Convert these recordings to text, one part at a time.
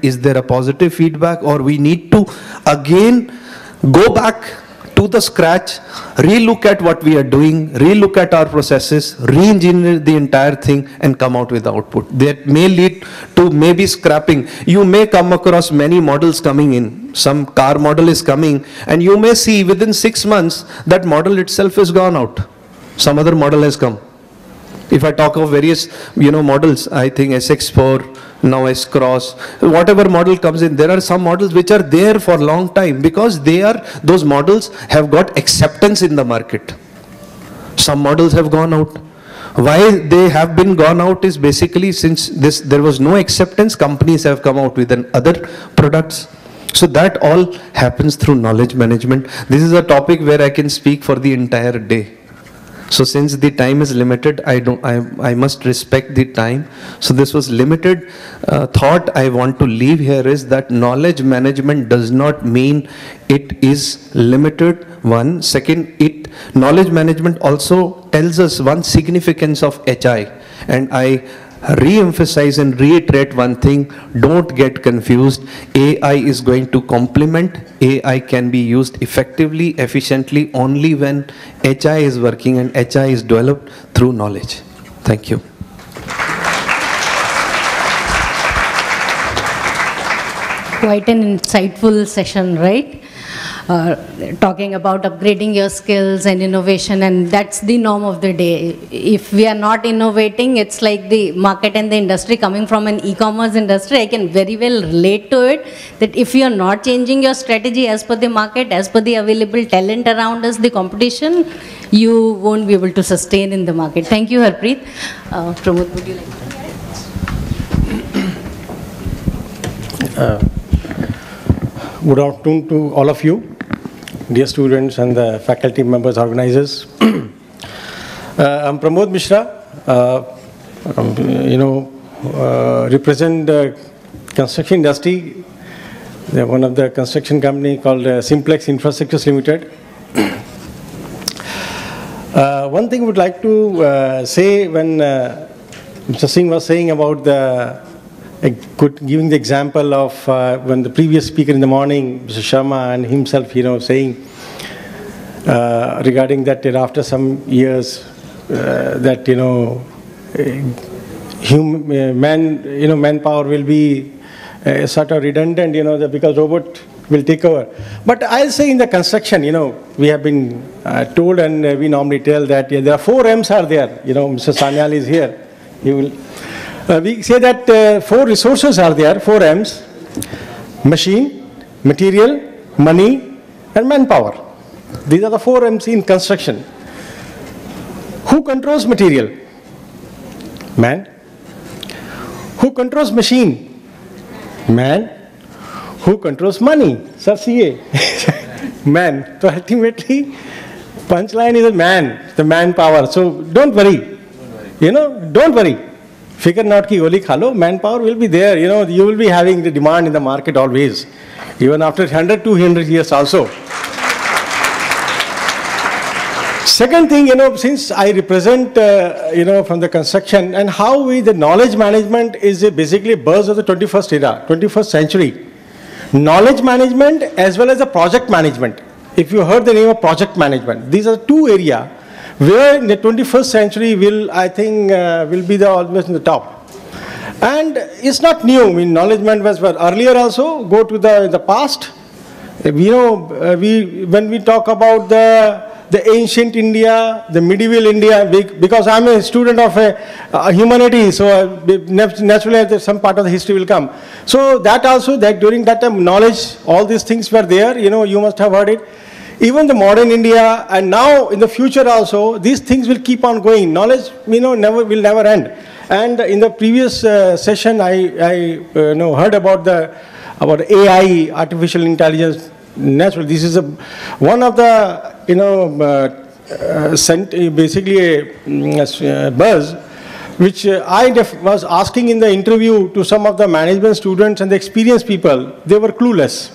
Is there a positive feedback, or we need to again go back to the scratch, re-look at what we are doing, re-look at our processes, re-engineer the entire thing and come out with the output. That may lead to maybe scrapping. You may come across many models coming in. Some car model is coming and you may see within 6 months that model itself is gone out. Some other model has come. If I talk of various, models, I think SX4, now S-Cross, whatever model comes in, there are some models which are there for a long time because those models have got acceptance in the market. Some models have gone out. Why they have been gone out is basically since there was no acceptance, companies have come out with other products. So that all happens through knowledge management. This is a topic where I can speak for the entire day. So since the time is limited, I must respect the time. So this was limited. Thought I want to leave here is that knowledge management does not mean it is limited. One. Second, knowledge management also tells us one significance of HI. And I re-emphasize and reiterate one thing, don't get confused. AI is going to complement. AI can be used effectively, efficiently only when HI is working, and HI is developed through knowledge. Thank you. Quite an insightful session, right? Talking about upgrading your skills and innovation, and that's the norm of the day. If we are not innovating, it's like the market and the industry. Coming from an e-commerce industry, I can very well relate to it, that if you are not changing your strategy as per the market, as per the available talent around us, the competition, you won't be able to sustain in the market. Thank you, Harpreet. Pramod, would you like to? Good afternoon to all of you, dear students and the faculty members, organizers. I'm Pramod Mishra, represent the construction industry, one of the construction company called Simplex Infrastructures Limited. One thing I would like to say when Mr. Singh was saying about giving the example of when the previous speaker in the morning, Mr. Sharma, and himself, saying regarding that after some years that manpower will be sort of redundant, because robot will take over. But I'll say in the construction, we have been told, and we normally tell that there are 4 M's are there. Mr. Sanyal is here. He will. We say that 4 resources are there, 4 M's: machine, material, money, and manpower. These are the 4 M's in construction. Who controls material? Man. Who controls machine? Man. Who controls money? Sir, CA. Man. So ultimately, punchline is a man, the manpower. So don't worry. Don't worry. Figure not ki goli khalo, manpower will be there. You will be having the demand in the market always, even after 100, 200 years also. Second thing, since I represent, from the construction, and how the knowledge management is basically a buzz of the 21st era, 21st century. Knowledge management as well as the project management. If you heard the name of project management, these are 2 areas where in the 21st century will, I think, will be almost in the top. And it's not new. Knowledge management was earlier also. Go to the past. When we talk about the ancient India, the medieval India, because I'm a student of humanities, so naturally some part of the history will come. So that also, that during that time, knowledge, all these things were there. You must have heard it. Even the modern India, and now in the future also, these things will keep on going. Knowledge, will never end. And in the previous session, I heard about AI, artificial intelligence. Naturally, this is one of the basically a buzz, which I was asking in the interview to some of the management students and the experienced people. They were clueless.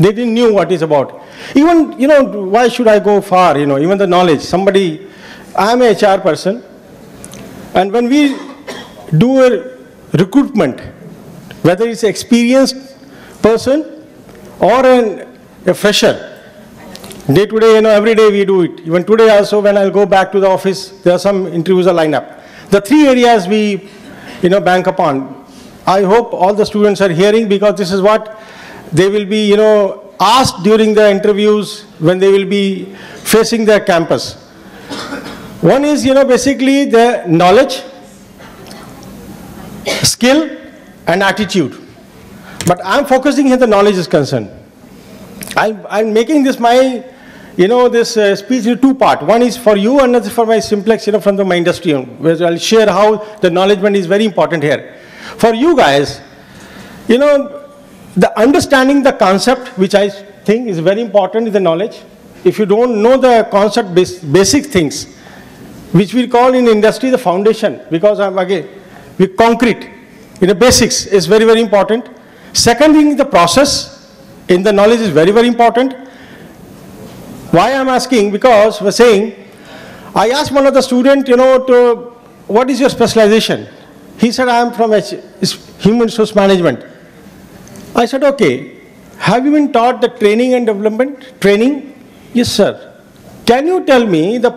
They didn't know what it's about. Even, why should I go far, even the knowledge. I'm a HR person, and when we do a recruitment, whether it's an experienced person or a fresher. Day to day, every day we do it. Even today also, when I'll go back to the office, there are some interviews are lined up. The three areas we, bank upon. I hope all the students are hearing, because this is what they will be, asked during the interviews when they will be facing their campus. One is, basically the knowledge, skill, and attitude. But I'm focusing here the knowledge is concerned. I'm making this my, this speech in two parts. One is for you, and another for my simplex, from my industry, where I'll share how the knowledge is very important here. For you guys, the understanding the concept, which I think is very important, is the knowledge. If you don't know the concept, basic things, which we call in industry the foundation, because with concrete, basics is very, very important. Second thing, the process in the knowledge is very, very important. Why I'm asking? Because we're saying, I asked one of the students, what is your specialization? He said, I am from human resource management. I said, okay, have you been taught the training and development? Training? Yes, sir. Can you tell me the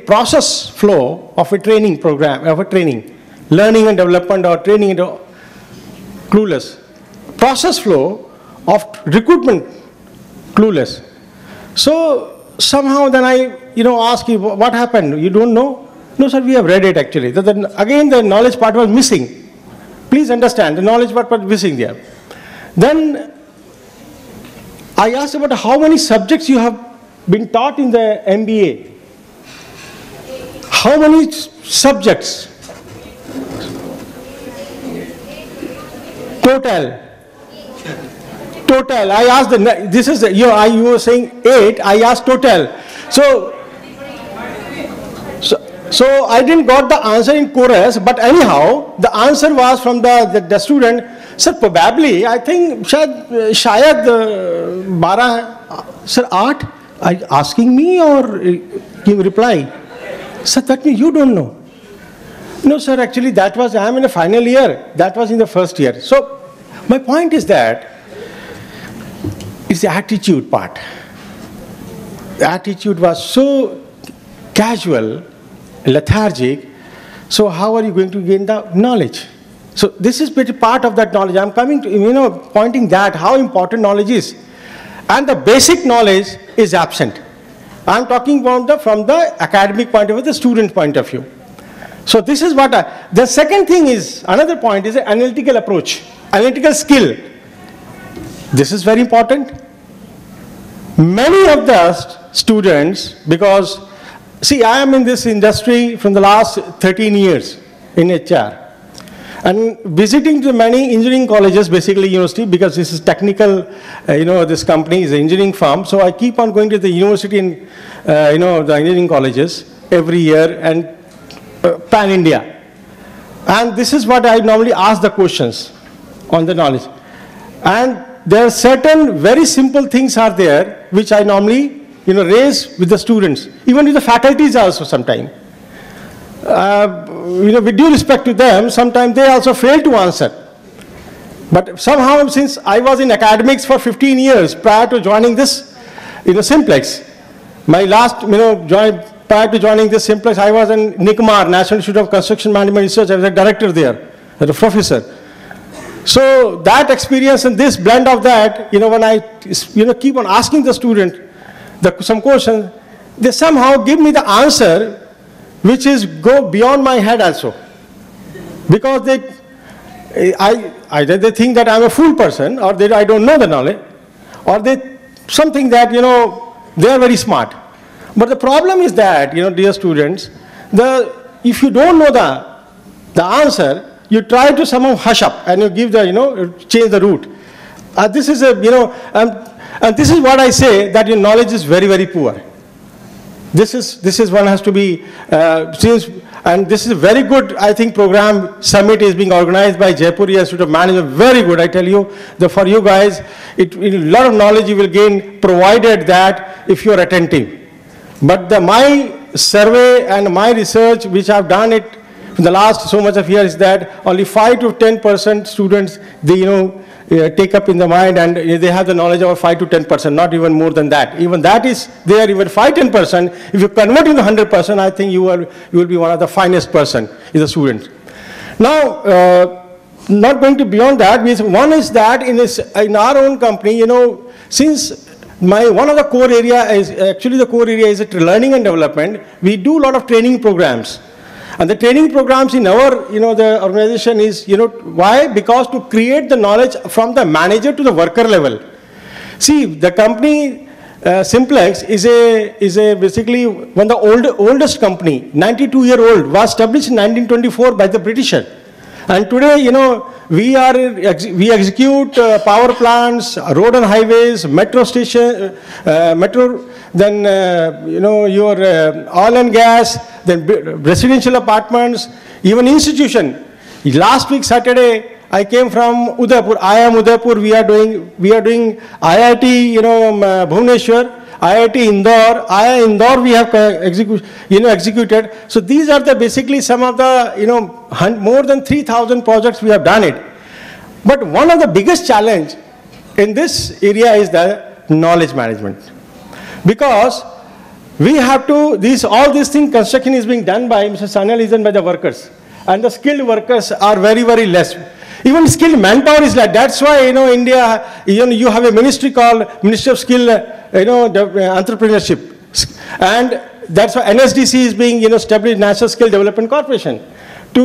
process flow of a training program, of a training, learning and development, or training and clueless? Process flow of recruitment, clueless. So somehow then I, ask you, what happened? You don't know? No, sir, we have read it actually. Again, the knowledge part was missing. Please understand, the knowledge part was missing there. Then I asked about how many subjects you have been taught in the MBA. How many subjects? Total. I asked this is you were saying 8. I asked total. So I didn't got the answer in chorus, but anyhow the answer was from the student. Sir, probably I think shayad 12. Sir, 8? Are you asking me or give reply? Sir, that means you don't know. No, sir, actually I am in the final year. That was in the first year. So my point is that it's the attitude part. The attitude was so casual, lethargic. So how are you going to gain the knowledge? So this is pretty part of that knowledge. I'm coming to, pointing that how important knowledge is. And the basic knowledge is absent. I'm talking about from the academic point of view, the student point of view. So this is what the second thing is, another point is the analytical approach, analytical skill. This is very important. Many of the students, because, see, I am in this industry from the last 13 years in HR. And visiting to many engineering colleges, basically university, because this is technical, this company is an engineering firm. So I keep on going to the university and, the engineering colleges every year and pan-India. And this is what I normally ask the questions on the knowledge. And there are certain very simple things are there, which I normally, raise with the students, even with the faculties also sometimes. With due respect to them, sometimes they also fail to answer. But somehow, since I was in academics for 15 years prior to joining this, Simplex, my last, prior to joining this Simplex, I was in NICMAR, National Institute of Construction Management Research. I was a director there, as a professor. So that experience and this blend of that, when I, keep on asking the student some questions, they somehow give me the answer which is go beyond my head also. Because either they think that I'm a fool person, or I don't know the knowledge, or something that, they are very smart. But the problem is that, dear students, if you don't know the answer, you try to somehow hush up and you give change the route. This is and this is what I say, that your knowledge is very, very poor. This is one has to be, and this is a very good, I think, program. Summit is being organized by Jaipuria Institute of Management. Very good, I tell you. For you guys, a lot of knowledge you will gain, provided that if you are attentive. But my survey and my research, which I've done it the last so much of years is that only 5 to 10% students, they, take up in the mind, and they have the knowledge of 5 to 10%, not even more than that. Even that is there, even 5-10%. If you convert into 100%, I think you will be one of the finest person is a student. Now, not going to beyond that, one is that in our own company, since one of the core area is, actually the core area is learning and development, we do a lot of training programs. And the training programs in our, the organization is, why? Because to create the knowledge from the manager to the worker level. See, the company Simplex is basically one of the oldest company, 92-year-old, was established in 1924 by the British. And today, we execute power plants, road and highways, metro station, then your oil and gas, then residential apartments, even institution. Last week Saturday, I came from Udaipur. I am Udaipur. We are doing IIT, Bhubaneswar, IIT Indore. Indore we have executed. So these are basically some of the more than 3,000 projects we have done it. But one of the biggest challenge in this area is the knowledge management, because we have to all these things, construction is being done by Mr. Sanal, is done by the workers, and the skilled workers are very, very less. Even skilled manpower is like. That's why India, you have a ministry called Ministry of Skill, Entrepreneurship, and that's why NSDC is being established, National Skill Development Corporation,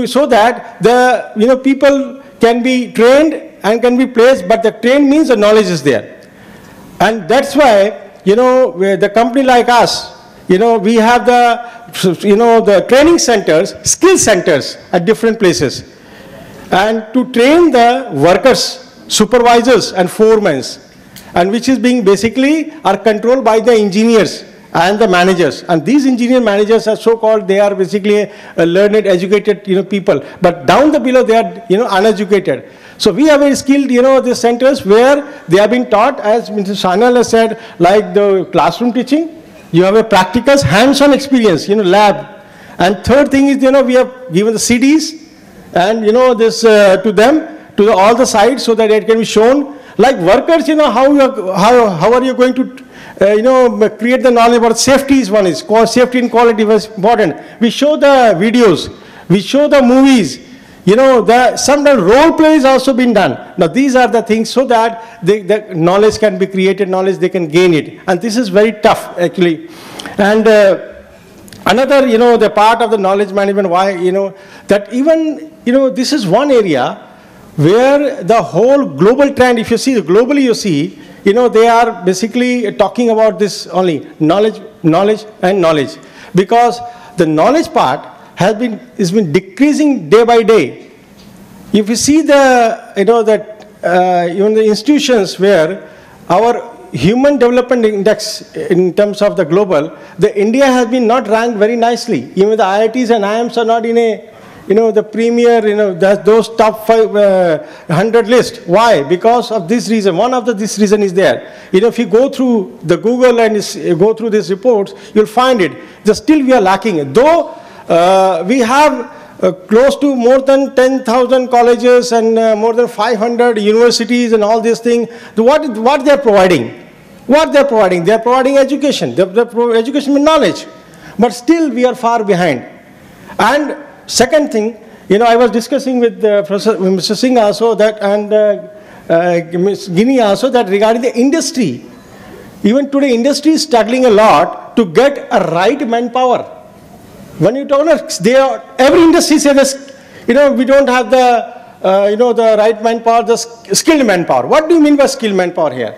so that the people can be trained and can be placed, but the train means the knowledge is there. And that's why, the company like us, we have the training centers, skill centers at different places. And to train the workers, supervisors and foremen, and which is being basically are controlled by the engineers and the managers. And these engineer managers are so-called, they are basically learned, educated, people. But down the below, they are, uneducated. So we have very skilled, the centers where they are being taught, as Mr. Sanal has said, like the classroom teaching. You have a practical, hands-on experience, lab. And third thing is, we have given the CDs and, this to them, to all the sites, so that it can be shown. Like workers, how are you going to create the knowledge about safety is one is. Safety and quality was important. We show the videos. We show the movies. Sometimes role play is also been done. Now these are the things so that the knowledge can be created, knowledge they can gain it. And this is very tough actually. And another, the part of the knowledge management, why, that even, this is one area where the whole global trend, if you see, globally you see, they are basically talking about this only, knowledge, and knowledge. Because the knowledge part has been decreasing day by day. If you see the, even the institutions where our Human Development Index in terms of the global, the India has been not ranked very nicely. Even the IITs and IIMs are not in a, the premier, those top 100 list. Why? Because of this reason. One of this reason is there. If you go through the Google and go through these reports, you'll find it. Still we are lacking. Though we have close to more than 10,000 colleges and more than 500 universities and all these things. What they are providing? What they are providing? They are providing education. They are education with knowledge. But still we are far behind. And second thing, I was discussing with Mr. Singh also that, and Ms. Guinea also, that regarding the industry. Even today industry is struggling a lot to get a right manpower. When you talk about, every industry says, we don't have the, the right manpower, the skilled manpower. What do you mean by skilled manpower here?